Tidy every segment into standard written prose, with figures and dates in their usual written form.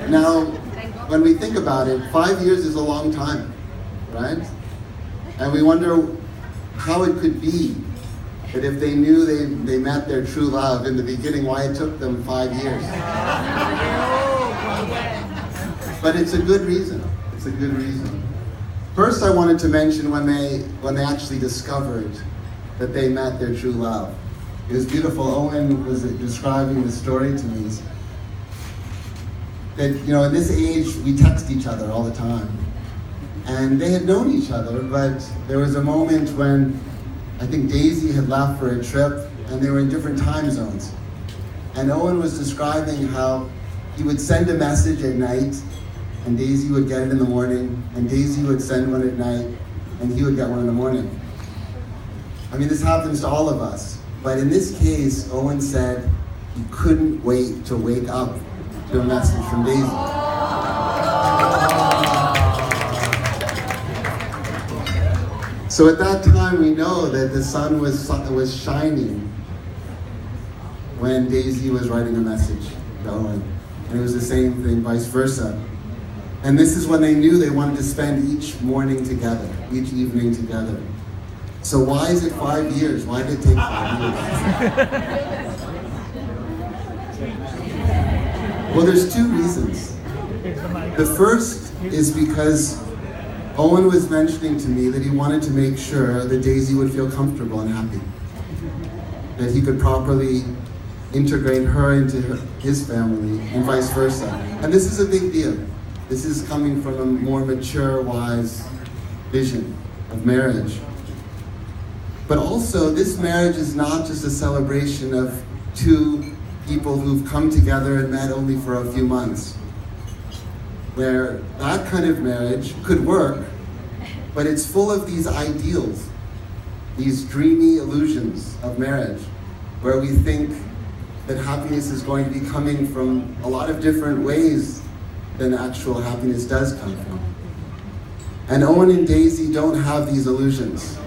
Now, when we think about it, 5 years is a long time, right? And we wonder how it could be that if they knew they met their true love in the beginning, why it took them 5 years. But it's a good reason. It's a good reason. First, I wanted to mention when they actually discovered that they met their true love. It was beautiful. Owen was describing the story to me. That, you know, in this age, we text each other all the time. And they had known each other, but there was a moment when I think Daisy had left for a trip and they were in different time zones. And Owen was describing how he would send a message at night and Daisy would get it in the morning, and Daisy would send one at night and he would get one in the morning. I mean, this happens to all of us. But in this case, Owen said he couldn't wait to wake up to a message from Daisy. So at that time, we know that the sun was shining when Daisy was writing a message to Owen. And it was the same thing, vice versa. And this is when they knew they wanted to spend each morning together, each evening together. So why is it 5 years? Why did it take 5 years? Well, there's two reasons. The first is because Owen was mentioning to me that he wanted to make sure that Daisy would feel comfortable and happy. That he could properly integrate her into his family and vice versa. And this is a big deal. This is coming from a more mature, wise vision of marriage. But also, this marriage is not just a celebration of two people who've come together and met only for a few months. Where that kind of marriage could work, but it's full of these ideals, these dreamy illusions of marriage, where we think that happiness is going to be coming from a lot of different ways than actual happiness does come from. And Owen and Daisy don't have these illusions.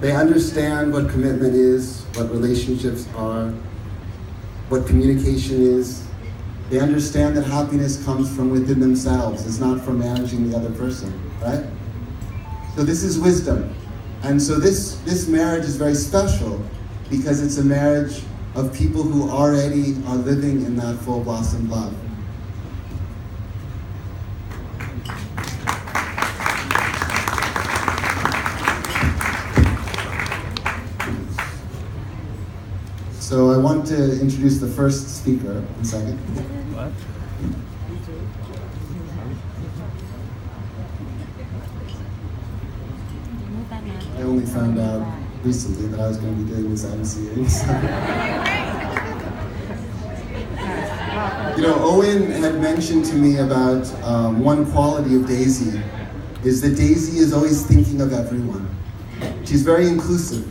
They understand what commitment is, what relationships are, what communication is. They understand that happiness comes from within themselves. It's not from managing the other person, right? So this is wisdom. And so this marriage is very special because it's a marriage of people who already are living in that full blossom love. So I want to introduce the first speaker in a second. What? I only found out recently that I was going to be doing this MCing. So. You know, Owen had mentioned to me about one quality of Daisy, is that Daisy is always thinking of everyone. She's very inclusive.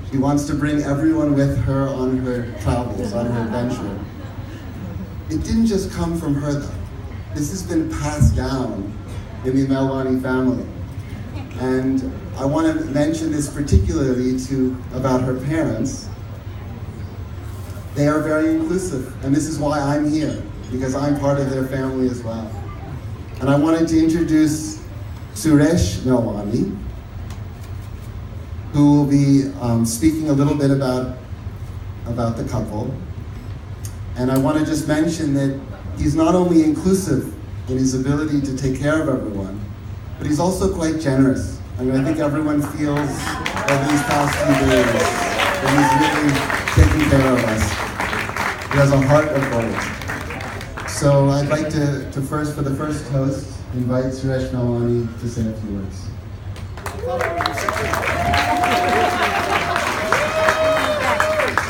She wants to bring everyone with her on her travels, on her adventure. It didn't just come from her though. This has been passed down in the Melwani family. And I want to mention this particularly about her parents. They are very inclusive, and this is why I'm here, because I'm part of their family as well. And I wanted to introduce Suresh Melwani, who will be speaking a little bit about the couple. And I want to just mention that he's not only inclusive in his ability to take care of everyone, but he's also quite generous. I mean, I think everyone feels over these past few days that he's really taking care of us. He has a heart of gold. So I'd like to first, for the first host, invite Suresh Melwani to say a few words.